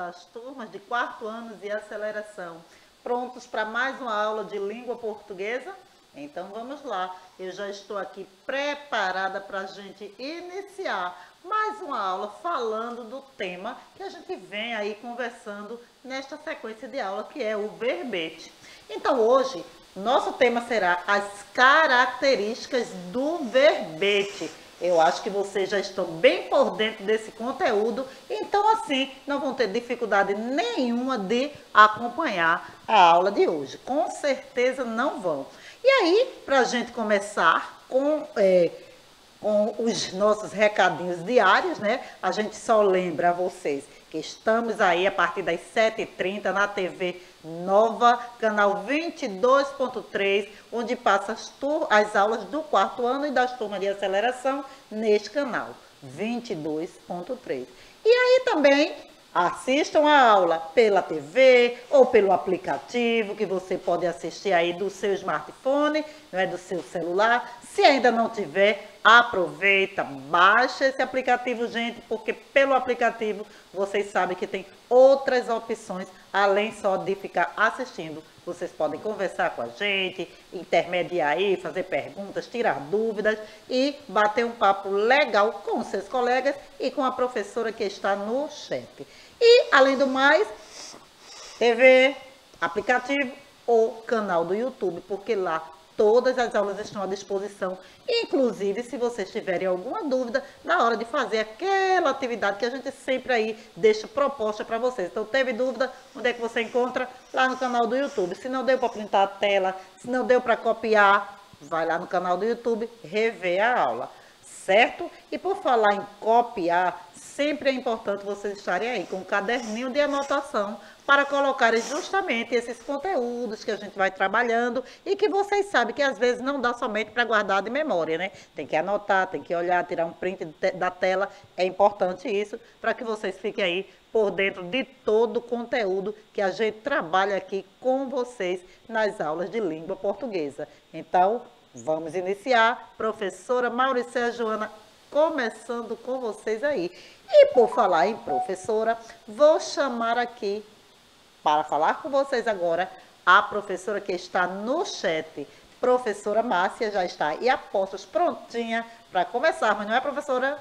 das turmas de 4º ano e aceleração. Prontos para mais uma aula de língua portuguesa? Então vamos lá, eu já estou aqui preparada para a gente iniciar mais uma aula falando do tema que a gente vem aí conversando nesta sequência de aula, que é o verbete. Então hoje, nosso tema será as características do verbete. Eu acho que vocês já estão bem por dentro desse conteúdo, então assim não vão ter dificuldade nenhuma de acompanhar a aula de hoje. Com certeza não vão. E aí, para a gente começar com os nossos recadinhos diários, né? A gente só lembra a vocês que estamos aí a partir das 7h30 na TV Nova, canal 22.3, onde passa as aulas do 4º ano e das turmas de aceleração neste canal 22.3. E aí também assistam a aula pela TV ou pelo aplicativo que você pode assistir aí do seu smartphone, não é, do seu celular. Se ainda não tiver, aproveita, baixa esse aplicativo, gente, porque pelo aplicativo vocês sabem que tem outras opções, além só de ficar assistindo. Vocês podem conversar com a gente, intermediar aí, fazer perguntas, tirar dúvidas e bater um papo legal com os seus colegas e com a professora que está no chat. E, além do mais, TV, aplicativo ou canal do YouTube, porque lá todas as aulas estão à disposição, inclusive se vocês tiverem alguma dúvida na hora de fazer aquela atividade que a gente sempre aí deixa proposta para vocês. Então, teve dúvida, onde é que você encontra? Lá no canal do YouTube. Se não deu para printar a tela, se não deu para copiar, vai lá no canal do YouTube, rever a aula, certo? E por falar em copiar, sempre é importante vocês estarem aí com um caderninho de anotação para colocarem justamente esses conteúdos que a gente vai trabalhando e que vocês sabem que às vezes não dá somente para guardar de memória, né? Tem que anotar, tem que olhar, tirar um print da tela. É importante isso para que vocês fiquem aí por dentro de todo o conteúdo que a gente trabalha aqui com vocês nas aulas de língua portuguesa. Então, vamos iniciar. Professora Mauricéia Joana, começando com vocês aí. E por falar em professora, vou chamar aqui para falar com vocês agora a professora que está no chat. Professora Márcia já está e apostos prontinha para começarmos, não é, professora?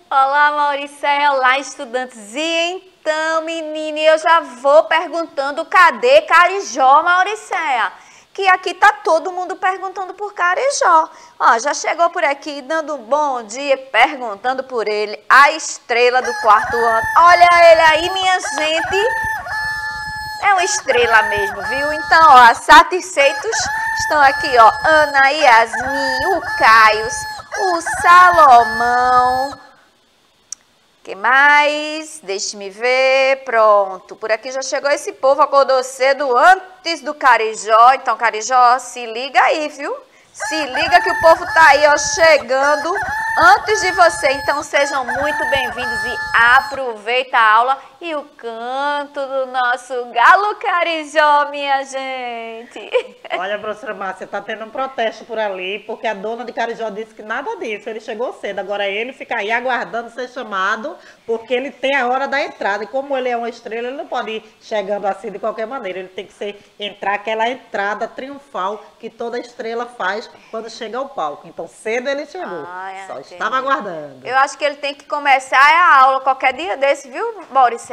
Olá, Mauricéia, olá, estudantes. E então, menina, eu já vou perguntando, cadê Carijó, Mauricéia? Que aqui tá todo mundo perguntando por Carijó. Ó, já chegou por aqui dando um bom dia, perguntando por ele, a estrela do 4º ano. Olha ele aí, minha gente. É uma estrela mesmo, viu? Então, ó, satisfeitos estão aqui, ó, Ana, Yasmin, o Caio, o Salomão. Que mais? Deixe-me ver. Pronto. Por aqui já chegou esse povo, acordou cedo antes do Carijó. Então, Carijó, se liga aí, viu? Se liga que o povo tá aí, ó, chegando antes de você. Então, sejam muito bem-vindos e aproveita a aula e o canto do nosso galo Carijó, minha gente. Olha, professora Márcia, tá tendo um protesto por ali, porque a dona de Carijó disse que nada disso, ele chegou cedo. Agora ele fica aí aguardando ser chamado, porque ele tem a hora da entrada. E como ele é uma estrela, ele não pode ir chegando assim de qualquer maneira. Ele tem que entrar aquela entrada triunfal que toda estrela faz quando chega ao palco. Então, cedo ele chegou. Só estava aguardando. Eu acho que ele tem que começar a aula qualquer dia desse, viu, Mauricéia?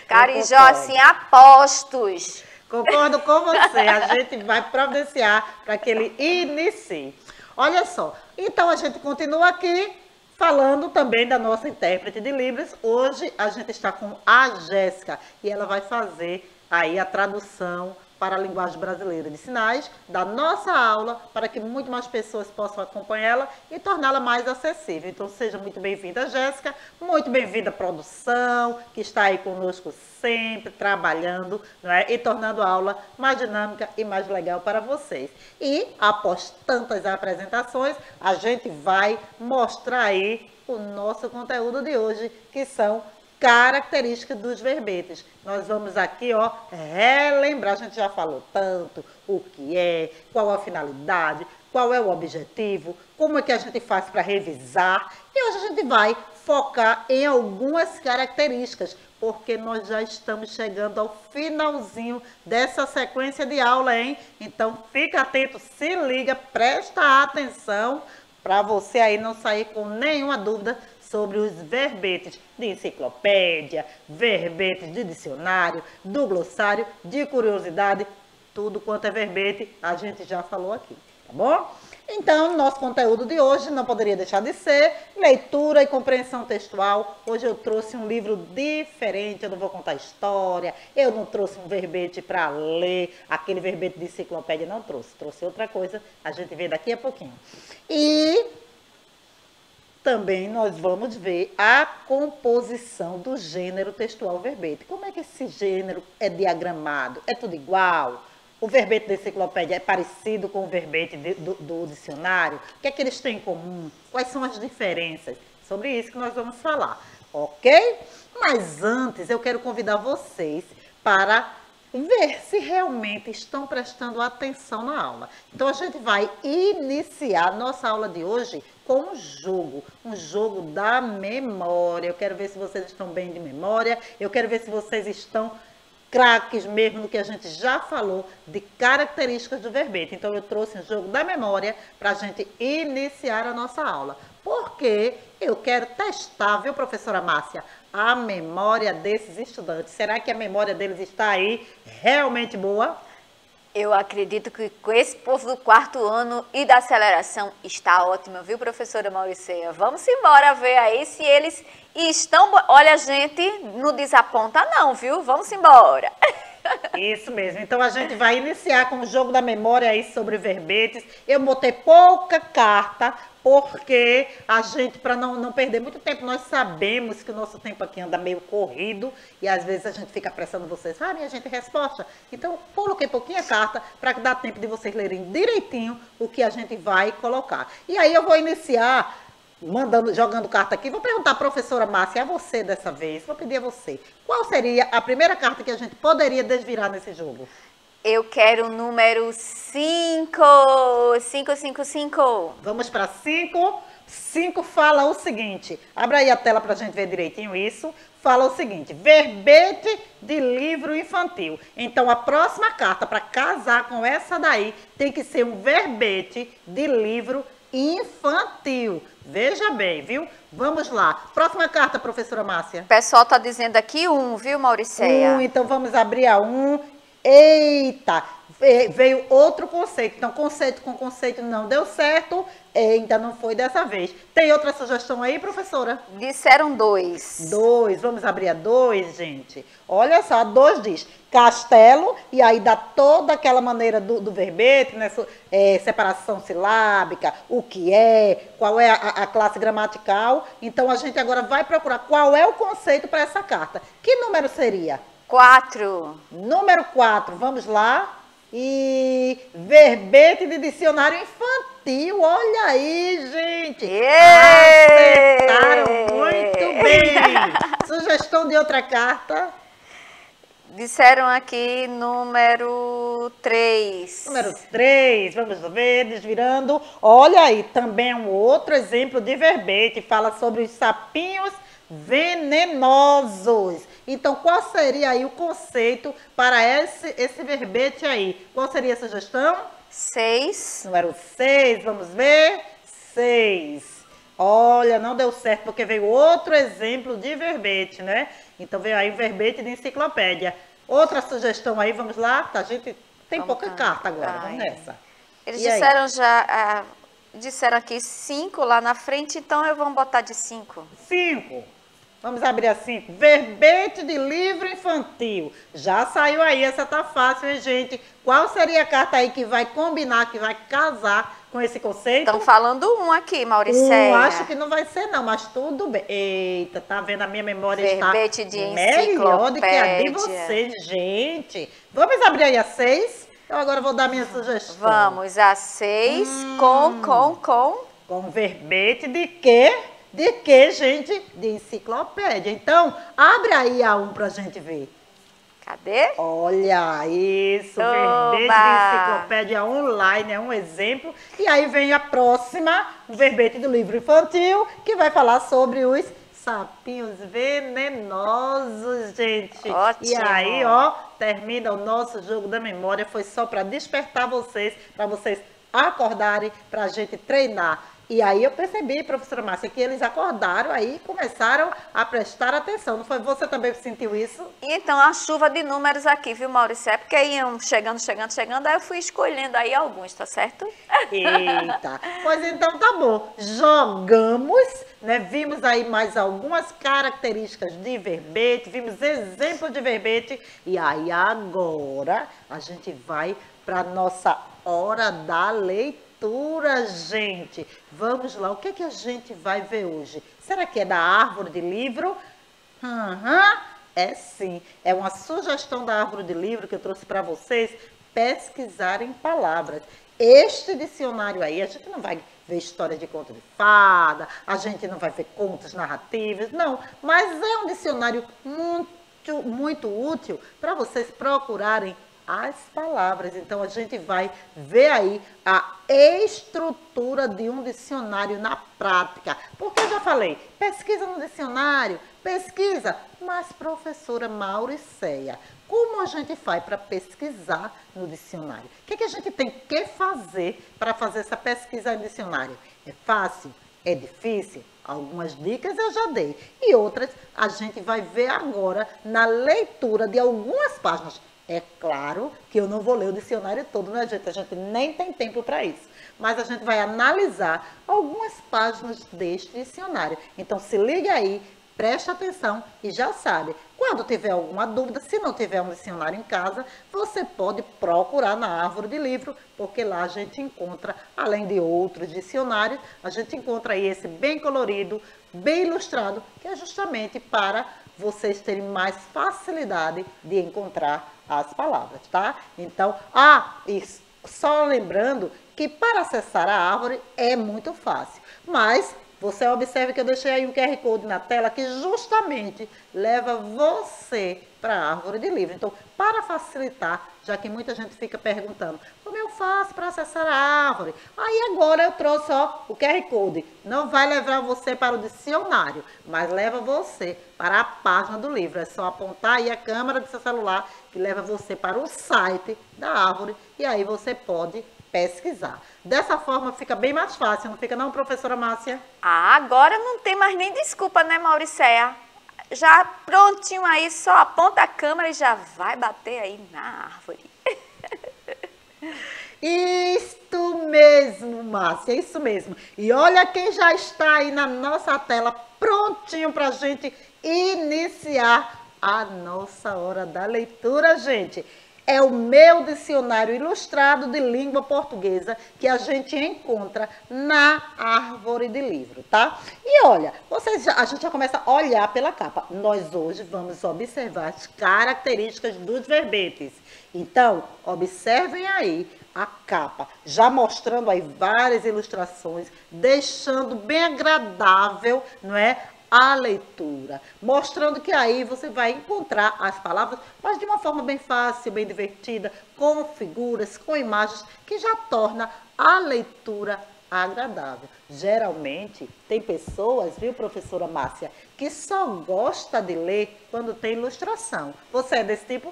Carijó, assim, apostos. Concordo com você. A gente vai providenciar para que ele inicie. Olha só. Então, a gente continua aqui falando também da nossa intérprete de Libras. Hoje, a gente está com a Jéssica e ela vai fazer aí a tradução para a linguagem brasileira de sinais da nossa aula, para que muito mais pessoas possam acompanhá-la e torná-la mais acessível. Então, seja muito bem-vinda, Jéssica, muito bem-vinda, produção, que está aí conosco sempre, trabalhando, não é? E tornando a aula mais dinâmica e mais legal para vocês. E, após tantas apresentações, a gente vai mostrar aí o nosso conteúdo de hoje, que são características dos verbetes. Nós vamos aqui, ó, relembrar, a gente já falou tanto o que é, qual a finalidade, qual é o objetivo, como é que a gente faz para revisar. E hoje a gente vai focar em algumas características, porque nós já estamos chegando ao finalzinho dessa sequência de aula, hein? Então, fica atento, se liga, presta atenção, para você aí não sair com nenhuma dúvida sobre os verbetes de enciclopédia, verbetes de dicionário, do glossário, de curiosidade, tudo quanto é verbete, a gente já falou aqui, tá bom? Então, nosso conteúdo de hoje não poderia deixar de ser leitura e compreensão textual. Hoje eu trouxe um livro diferente, eu não vou contar história, eu não trouxe um verbete para ler, aquele verbete de enciclopédia não trouxe, trouxe outra coisa, a gente vê daqui a pouquinho. E também nós vamos ver a composição do gênero textual verbete. Como é que esse gênero é diagramado? É tudo igual? O verbete da enciclopédia é parecido com o verbete do dicionário? O que é que eles têm em comum? Quais são as diferenças? Sobre isso que nós vamos falar, ok? Mas antes eu quero convidar vocês para ver se realmente estão prestando atenção na aula. Então a gente vai iniciar nossa aula de hoje com um jogo da memória. Eu quero ver se vocês estão bem de memória, eu quero ver se vocês estão craques mesmo no que a gente já falou de características do verbete. Então eu trouxe um jogo da memória para a gente iniciar a nossa aula. Porque eu quero testar, viu, professora Márcia, a memória desses estudantes. Será que a memória deles está aí realmente boa? Eu acredito que com esse povo do quarto ano e da aceleração está ótima, viu, professora Mauriceia? Vamos embora ver aí se eles estão... Olha, gente, não desaponta não, viu? Vamos embora. Isso mesmo. Então a gente vai iniciar com o jogo da memória aí sobre verbetes. Eu botei pouca carta, porque a gente, para não perder muito tempo, nós sabemos que o nosso tempo aqui anda meio corrido e às vezes a gente fica apressando vocês. Ah, minha gente, resposta. Então, coloquei pouquinha carta para que dá tempo de vocês lerem direitinho o que a gente vai colocar. E aí eu vou iniciar jogando carta aqui. Vou perguntar à professora Márcia, a você dessa vez, vou pedir a você. Qual seria a primeira carta que a gente poderia desvirar nesse jogo? Eu quero o número 5. 5. Vamos para 5. 5 fala o seguinte. Abra aí a tela para a gente ver direitinho isso. Fala o seguinte: verbete de livro infantil. Então, a próxima carta para casar com essa daí tem que ser um verbete de livro infantil. Veja bem, viu? Vamos lá. Próxima carta, professora Márcia. O pessoal está dizendo aqui 1, viu, Mauriceia? Então vamos abrir a 1. Eita, veio outro conceito. Então, conceito com conceito não deu certo. Ainda não foi dessa vez. Tem outra sugestão aí, professora? Disseram 2. 2. Vamos abrir a 2, gente. Olha só, a 2 diz castelo, e aí dá toda aquela maneira do verbete, né? Separação silábica, o que é, qual é a classe gramatical. Então, a gente agora vai procurar qual é o conceito para essa carta. Que número seria? 4. Número 4, vamos lá. E verbete de dicionário infantil, olha aí, gente. Acertaram muito bem. Sugestão de outra carta? Disseram aqui número 3. Número 3, vamos ver, desvirando. Olha aí, também um outro exemplo de verbete, fala sobre os sapinhos venenosos. Então, qual seria aí o conceito para esse verbete aí? Qual seria a sugestão? 6. Número 6, vamos ver. 6. Olha, não deu certo, porque veio outro exemplo de verbete, né? Então, veio aí o verbete de enciclopédia. Outra sugestão aí, vamos lá? A gente tem pouca carta agora, vamos nessa. Eles disseram já, disseram aqui 5 lá na frente, então eu vou botar de 5. 5. Vamos abrir a 5. Verbete de livro infantil. Já saiu aí, essa tá fácil, hein, gente? Qual seria a carta aí que vai combinar, que vai casar com esse conceito? Estão falando 1 aqui, Mauriceia. Acho que não vai ser não, mas tudo bem. Eita, tá vendo? A minha memória verbete está de melhor do que a de vocês, gente. Vamos abrir aí a 6? Eu agora vou dar minha sugestão. Vamos, a 6 com verbete de quê? De que, gente? De enciclopédia. Então, abre aí a 1 pra gente ver. Cadê? Olha isso, Toma. Verbete de enciclopédia online, é um exemplo. E aí vem a próxima, o verbete do livro infantil, que vai falar sobre os sapinhos venenosos, gente. Ótimo. E aí, ó, termina o nosso jogo da memória. Foi só para despertar vocês, para vocês acordarem, para a gente treinar. E aí eu percebi, professora Márcia, que eles acordaram aí e começaram a prestar atenção. Não foi você também que sentiu isso? Então, a chuva de números aqui, viu, Maurício? É porque iam chegando, aí eu fui escolhendo aí alguns, tá certo? Eita, pois então tá bom. Jogamos, né? Vimos aí mais algumas características de verbete, vimos exemplos de verbete. E aí agora a gente vai para nossa hora da leitura. Gente, vamos lá, o que é que a gente vai ver hoje? Será que é da árvore de livro? É sim, é uma sugestão da árvore de livro que eu trouxe para vocês pesquisarem palavras. Este dicionário aí, a gente não vai ver história de conto de fada, a gente não vai ver contos narrativos, não, mas é um dicionário muito útil para vocês procurarem as palavras. Então, a gente vai ver aí a estrutura de um dicionário na prática. Porque eu já falei, pesquisa no dicionário, pesquisa. Mas, professora Mauricéia, como a gente faz para pesquisar no dicionário? O que a gente tem que fazer para fazer essa pesquisa no dicionário? É fácil? É difícil? Algumas dicas eu já dei. E outras a gente vai ver agora na leitura de algumas páginas. É claro que eu não vou ler o dicionário todo, né, gente? A gente nem tem tempo para isso. Mas a gente vai analisar algumas páginas deste dicionário. Então, se liga aí, preste atenção e já sabe. Quando tiver alguma dúvida, se não tiver um dicionário em casa, você pode procurar na árvore de livro, porque lá a gente encontra, além de outros dicionários, a gente encontra aí esse bem colorido, bem ilustrado, que é justamente para vocês terem mais facilidade de encontrar as palavras, tá? Então, e só lembrando que para acessar a árvore é muito fácil, mas você observe que eu deixei aí um QR Code na tela que justamente leva você para a árvore de livro. Então, para facilitar, já que muita gente fica perguntando, como eu faço para acessar a árvore? Aí agora eu trouxe o QR Code. Não vai levar você para o dicionário, mas leva você para a página do livro. É só apontar aí a câmera do seu celular que leva você para o site da árvore e aí você pode pesquisar. Dessa forma fica bem mais fácil, não fica não, professora Márcia? Agora não tem mais nem desculpa, né, Mauricéia? Já prontinho aí, só aponta a câmera e já vai bater aí na árvore. Isto mesmo, Márcia, isso mesmo. E olha quem já está aí na nossa tela, prontinho para a gente iniciar a nossa hora da leitura, gente. É o meu dicionário ilustrado de língua portuguesa que a gente encontra na árvore de livro, tá? E olha, a gente já começa a olhar pela capa. Nós hoje vamos observar as características dos verbetes. Então, observem aí a capa, já mostrando aí várias ilustrações, deixando bem agradável, não é? A leitura, mostrando que aí você vai encontrar as palavras, mas de uma forma bem fácil, bem divertida, com figuras, com imagens, que já torna a leitura agradável. Geralmente, tem pessoas, viu, professora Márcia, que só gosta de ler quando tem ilustração. Você é desse tipo?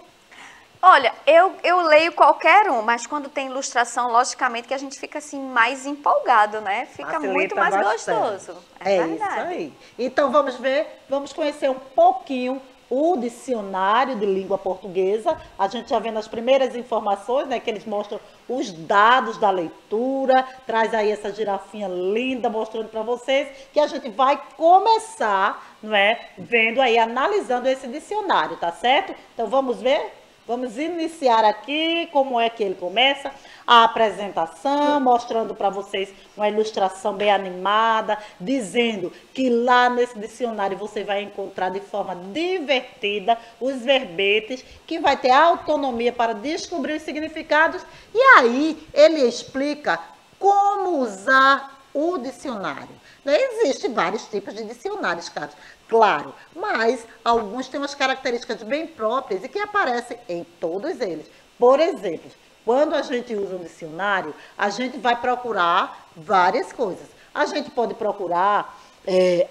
Olha, eu leio qualquer um, mas quando tem ilustração, logicamente que a gente fica assim mais empolgado, né? Fica Facilita muito mais bastante. gostoso. É verdade. Isso aí. Então vamos ver, vamos conhecer um pouquinho o dicionário de língua portuguesa. A gente já vendo as primeiras informações, né? Que eles mostram os dados da leitura, traz aí essa girafinha linda mostrando para vocês, que a gente vai começar, não é? Vendo aí, analisando esse dicionário, tá certo? Então vamos ver? Vamos iniciar aqui, como é que ele começa, a apresentação, mostrando para vocês uma ilustração bem animada, dizendo que lá nesse dicionário você vai encontrar de forma divertida os verbetes, que vai ter autonomia para descobrir os significados, e aí ele explica como usar o dicionário. Existem vários tipos de dicionários, claro, mas alguns têm umas características bem próprias e que aparecem em todos eles. Por exemplo, quando a gente usa um dicionário, a gente vai procurar várias coisas. A gente pode procurar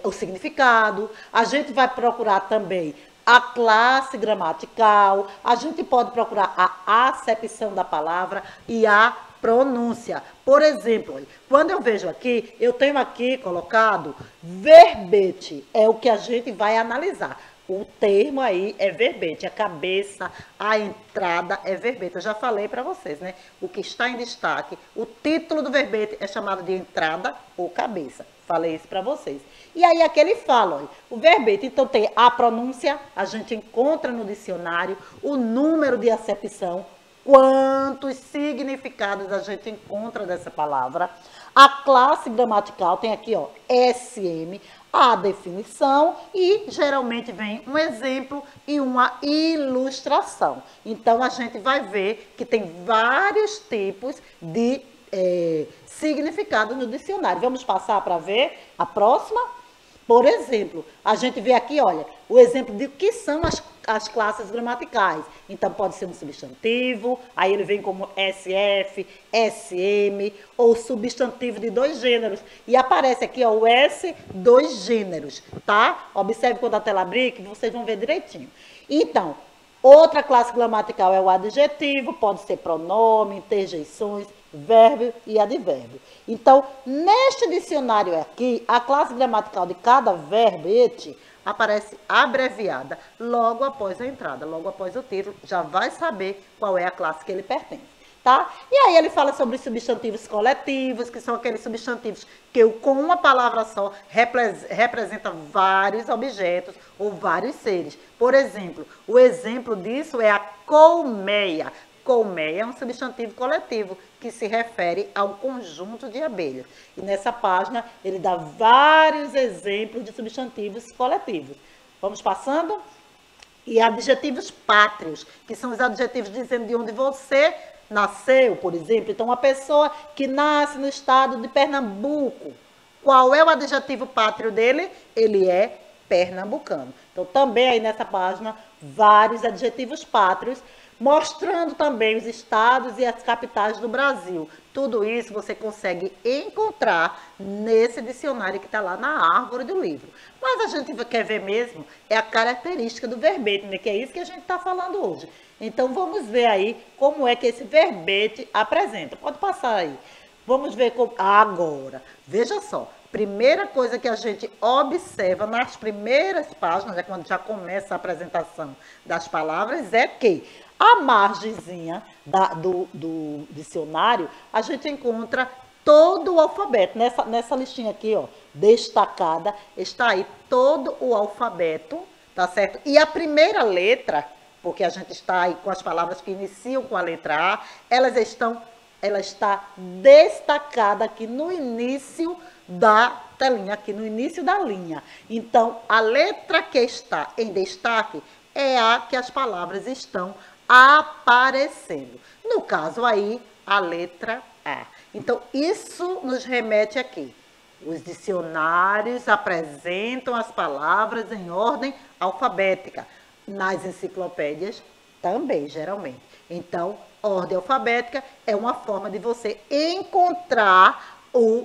o significado, a gente vai procurar também a classe gramatical, a gente pode procurar a acepção da palavra e a pronúncia. Por exemplo, quando eu vejo aqui, eu tenho aqui colocado verbete, é o que a gente vai analisar. O termo aí é verbete, a cabeça, a entrada é verbete. Eu já falei para vocês, né? O que está em destaque, o título do verbete é chamado de entrada ou cabeça. Falei isso para vocês. E aí aqui ele fala, olha, o verbete, então tem a pronúncia, a gente encontra no dicionário, o número de acepção, quantos significados a gente encontra dessa palavra. A classe gramatical tem aqui, ó, SM, a definição e geralmente vem um exemplo e uma ilustração. Então, a gente vai ver que tem vários tipos de significado no dicionário. Vamos passar para ver a próxima? Por exemplo, a gente vê aqui, olha, o exemplo de o que são as classes gramaticais. Então, pode ser um substantivo, aí ele vem como SF, SM, ou substantivo de 2 gêneros. E aparece aqui, ó, o S, 2 gêneros, tá? Observe quando a tela abrir, que vocês vão ver direitinho. Então, outra classe gramatical é o adjetivo, pode ser pronome, interjeições, verbo e advérbio. Então, neste dicionário aqui, a classe gramatical de cada verbete aparece abreviada logo após a entrada, logo após o título, já vai saber qual é a classe que ele pertence, tá? E aí ele fala sobre substantivos coletivos, que são aqueles substantivos que com uma palavra só representa vários objetos ou vários seres. Por exemplo, o exemplo disso é a colmeia. Colmeia é um substantivo coletivo que se refere a um conjunto de abelhas. E nessa página ele dá vários exemplos de substantivos coletivos. Vamos passando? E adjetivos pátrios, que são os adjetivos dizendo de onde você nasceu, por exemplo. Então, uma pessoa que nasce no estado de Pernambuco, qual é o adjetivo pátrio dele? Ele é pernambucano. Então, também aí nessa página, vários adjetivos pátrios, mostrando também os estados e as capitais do Brasil. Tudo isso você consegue encontrar nesse dicionário que está lá na árvore do livro. Mas a gente quer ver mesmo é a característica do verbete, né? Que é isso que a gente está falando hoje. Então, vamos ver aí como é que esse verbete apresenta. Pode passar aí. Vamos ver como... Agora, veja só. Primeira coisa que a gente observa nas primeiras páginas, quando já começa a apresentação das palavras, é que a margenzinha do dicionário, a gente encontra todo o alfabeto. Nessa listinha aqui, ó, destacada, está aí todo o alfabeto, tá certo? E a primeira letra, porque a gente está aí com as palavras que iniciam com a letra A, ela está destacada aqui no início da telinha, aqui no início da linha. Então, a letra que está em destaque é a que as palavras estão aparecendo. No caso aí, a letra A. Então, isso nos remete aqui. Os dicionários apresentam as palavras em ordem alfabética. Nas enciclopédias também, geralmente. Então, ordem alfabética é uma forma de você encontrar o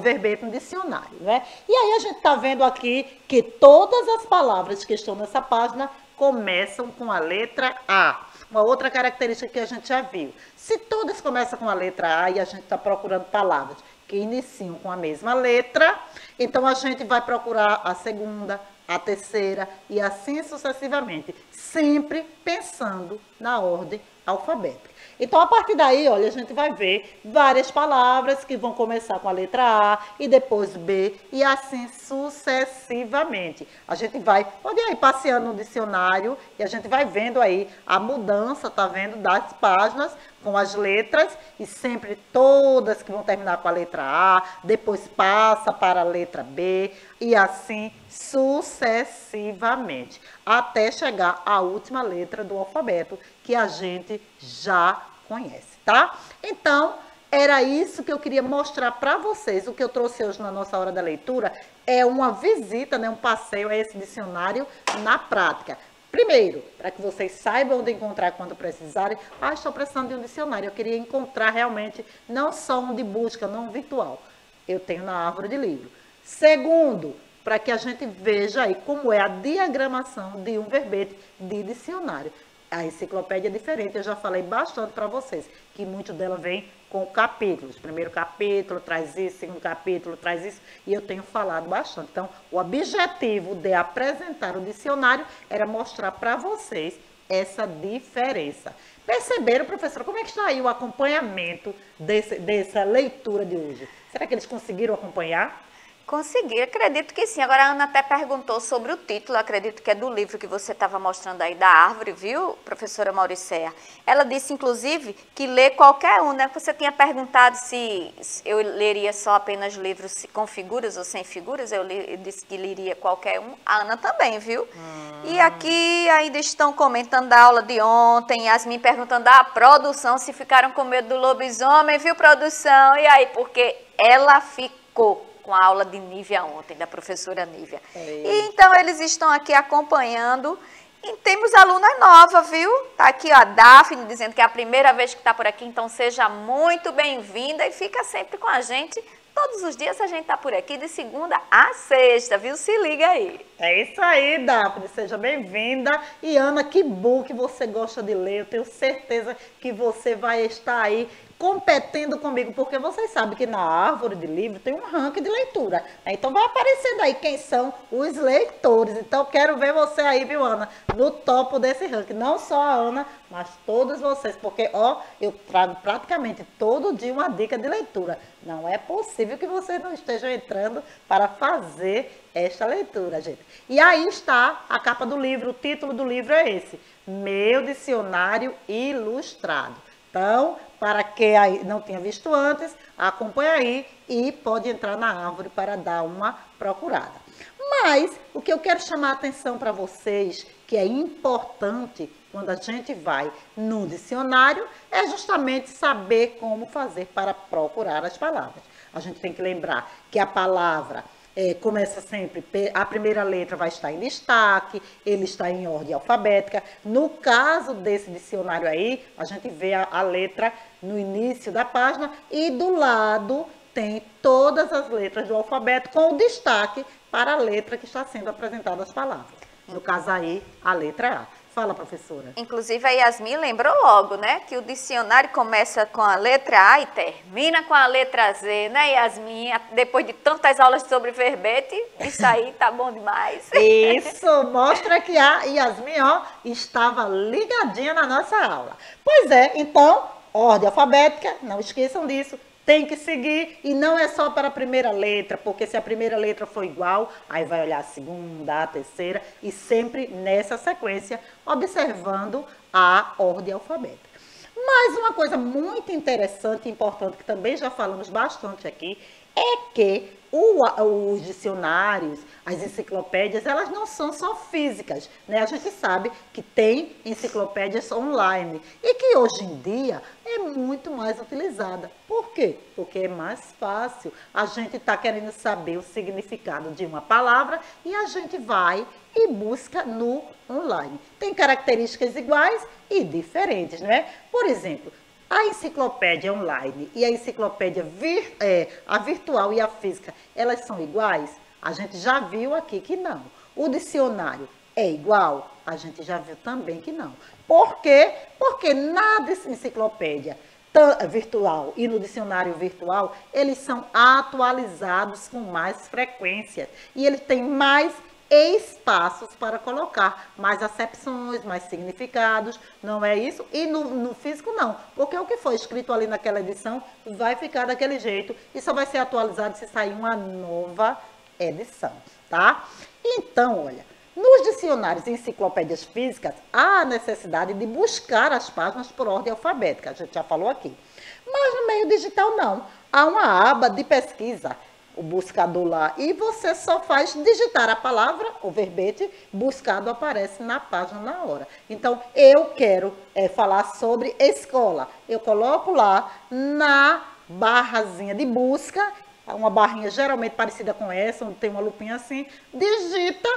verbete no dicionário, né? E aí a gente está vendo aqui que todas as palavras que estão nessa página começam com a letra A. Uma outra característica que a gente já viu. Se todas começam com a letra A e a gente está procurando palavras que iniciam com a mesma letra, então a gente vai procurar a segunda, a terceira e assim sucessivamente, sempre pensando na ordem alfabética. Então, a partir daí, olha, a gente vai ver várias palavras que vão começar com a letra A e depois B e assim sucessivamente. A gente pode ir passeando no dicionário e a gente vai vendo aí a mudança, tá vendo, das páginas com as letras e sempre todas que vão terminar com a letra A, depois passa para a letra B e assim sucessivamente, até chegar à última letra do alfabeto que a gente já conhece, tá? Então, era isso que eu queria mostrar para vocês. O que eu trouxe hoje na nossa hora da leitura é uma visita, né, um passeio a esse dicionário na prática. Primeiro, para que vocês saibam onde encontrar quando precisarem. Estou precisando de um dicionário. Eu queria encontrar realmente, não só um de busca, não um virtual. Eu tenho na árvore de livro. Segundo, para que a gente veja aí como é a diagramação de um verbete de dicionário. A enciclopédia é diferente, eu já falei bastante para vocês, que muito dela vem com capítulos. Primeiro capítulo traz isso, segundo capítulo traz isso, e eu tenho falado bastante. Então, o objetivo de apresentar o dicionário era mostrar para vocês essa diferença. Perceberam, professora, como é que está aí o acompanhamento dessa leitura de hoje? Será que eles conseguiram acompanhar? Consegui, acredito que sim. Agora a Ana até perguntou sobre o título, acredito que é do livro que você estava mostrando aí da árvore, viu, professora Mauricéia? Ela disse, inclusive, que lê qualquer um, né? Você tinha perguntado se eu leria só apenas livros com figuras ou sem figuras, eu disse que leria qualquer um. A Ana também, viu? E aqui ainda estão comentando da aula de ontem, Yasmin perguntando da produção, se ficaram com medo do lobisomem, viu, produção? E aí, porque ela ficou com a aula de Nívia ontem, da professora Nívia. E então eles estão aqui acompanhando. E temos aluna nova, viu? Tá aqui ó, a Daphne dizendo que é a primeira vez que está por aqui, então seja muito bem-vinda e fica sempre com a gente. Todos os dias a gente tá por aqui, de segunda a sexta, viu? Se liga aí. É isso aí, Daphne, seja bem-vinda. E Ana, que bom que você gosta de ler, eu tenho certeza que você vai estar aí competindo comigo, porque vocês sabem que na árvore de livro tem um ranking de leitura. Então vai aparecendo aí quem são os leitores. Então quero ver você aí, viu, Ana, no topo desse ranking. Não só a Ana, mas todos vocês, porque, ó, eu trago praticamente todo dia uma dica de leitura. Não é possível que vocês não estejam entrando para fazer esta leitura, gente. E aí está a capa do livro, o título do livro é esse, Meu Dicionário Ilustrado. Então, para quem não tinha visto antes, acompanha aí e pode entrar na árvore para dar uma procurada. Mas o que eu quero chamar a atenção para vocês, que é importante quando a gente vai no dicionário, é justamente saber como fazer para procurar as palavras. A gente tem que lembrar que a palavra começa sempre, a primeira letra vai estar em destaque, ele está em ordem alfabética. No caso desse dicionário aí, a gente vê a letra no início da página e do lado tem todas as letras do alfabeto com o destaque para a letra que está sendo apresentada as palavras. No caso aí, a letra A. Fala, professora. Inclusive, a Yasmin lembrou logo, né? Que o dicionário começa com a letra A e termina com a letra Z, né, Yasmin? Depois de tantas aulas sobre verbete, isso aí tá bom demais. Isso, mostra que a Yasmin, ó, estava ligadinha na nossa aula. Pois é, então, ordem alfabética, não esqueçam disso. Tem que seguir e não é só para a primeira letra, porque se a primeira letra for igual, aí vai olhar a segunda, a terceira e sempre nessa sequência, observando a ordem alfabética. Mas uma coisa muito interessante e importante, que também já falamos bastante aqui, é que os dicionários, as enciclopédias, elas não são só físicas, né? A gente sabe que tem enciclopédias online e que hoje em dia é muito mais utilizada. Por quê? Porque é mais fácil. A gente está querendo saber o significado de uma palavra e a gente vai e busca no online. Tem características iguais e diferentes, não é? Por exemplo, a enciclopédia online e a enciclopédia a virtual e a física, elas são iguais? A gente já viu aqui que não. O dicionário é igual? A gente já viu também que não. Por quê? Porque na enciclopédia virtual e no dicionário virtual, eles são atualizados com mais frequência e eles têm mais espaços para colocar mais acepções, mais significados, não é isso? E no físico não, porque o que foi escrito ali naquela edição vai ficar daquele jeito e só vai ser atualizado se sair uma nova edição, tá? Então, olha, nos dicionários e enciclopédias físicas, há a necessidade de buscar as páginas por ordem alfabética, a gente já falou aqui. Mas no meio digital não, há uma aba de pesquisa, o buscador lá, e você só faz digitar a palavra, o verbete, buscado aparece na página na hora. Então, eu quero falar sobre escola. Eu coloco lá na barrazinha de busca, uma barrinha geralmente parecida com essa, onde tem uma lupinha assim, digita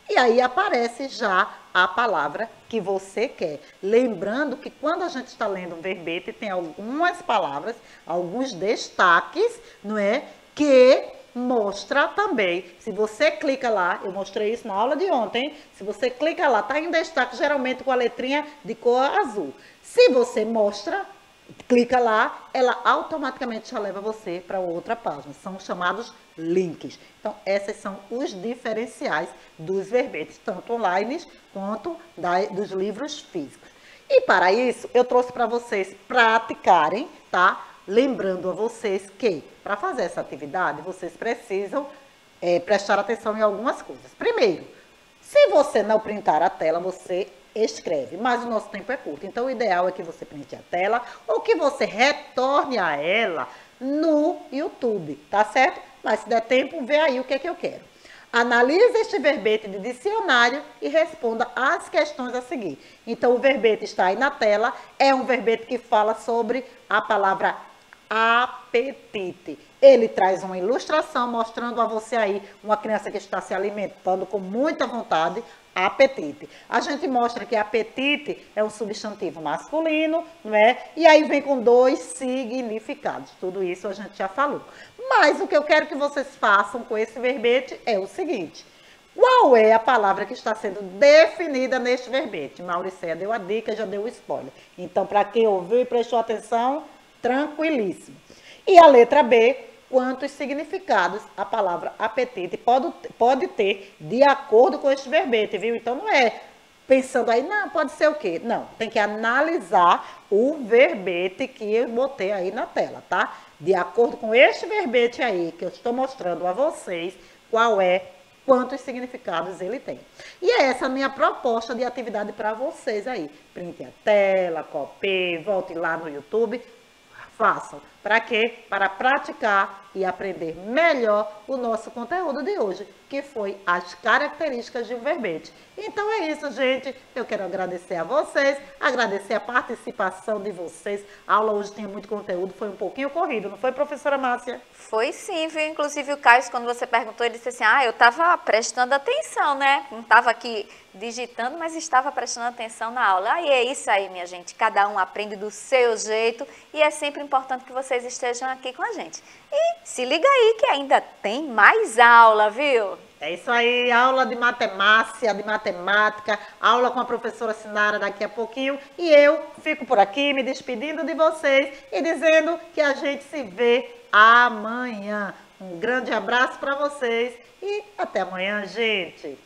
e aí aparece já a palavra que você quer. Lembrando que quando a gente está lendo um verbete, tem algumas palavras, alguns destaques, não é? Que mostra também. Se você clica lá, eu mostrei isso na aula de ontem, se você clica lá, tá em destaque geralmente com a letrinha de cor azul. Se você mostra, clica lá, ela automaticamente já leva você para outra página. São chamados links. Então, esses são os diferenciais dos verbetes, tanto online quanto dos livros físicos. E para isso, eu trouxe para vocês praticarem, tá? Lembrando a vocês que, para fazer essa atividade, vocês precisam prestar atenção em algumas coisas. Primeiro, se você não printar a tela, você escreve, mas o nosso tempo é curto. Então, o ideal é que você printe a tela ou que você retorne a ela no YouTube, tá certo? Mas se der tempo, vê aí o que é que eu quero. Analise este verbete de dicionário e responda as questões a seguir. Então, o verbete está aí na tela, é um verbete que fala sobre a palavra apetite. Ele traz uma ilustração mostrando a você aí uma criança que está se alimentando com muita vontade, apetite. A gente mostra que apetite é um substantivo masculino, não é? E aí vem com 2 significados. Tudo isso a gente já falou. Mas o que eu quero que vocês façam com esse verbete é o seguinte: qual é a palavra que está sendo definida neste verbete? Mauricéia deu a dica, já deu o spoiler. Então, para quem ouviu e prestou atenção, tranquilíssimo. E a letra B, quantos significados a palavra apetite pode ter de acordo com este verbete, viu? Então, não é pensando aí, não, pode ser o quê? Não, tem que analisar o verbete que eu botei aí na tela, tá? De acordo com este verbete aí, que eu estou mostrando a vocês, quantos significados ele tem. E é essa a minha proposta de atividade para vocês aí. Printe a tela, copie, volte lá no YouTube. Façam. Para quê? Para praticar e aprender melhor o nosso conteúdo de hoje, que foi as características de um verbete. Então é isso, gente. Eu quero agradecer a vocês, agradecer a participação de vocês. A aula hoje tinha muito conteúdo, foi um pouquinho corrido, não foi, professora Márcia? Foi sim, viu? Inclusive o Caio, quando você perguntou, ele disse assim, eu estava prestando atenção, né? Não estava aqui digitando, mas estava prestando atenção na aula. E é isso aí, minha gente. Cada um aprende do seu jeito e é sempre importante que vocês estejam aqui com a gente. E se liga aí que ainda tem mais aula, viu? É isso aí, aula de matemática, aula com a professora Sinara daqui a pouquinho. E eu fico por aqui me despedindo de vocês e dizendo que a gente se vê amanhã. Um grande abraço para vocês e até amanhã, gente.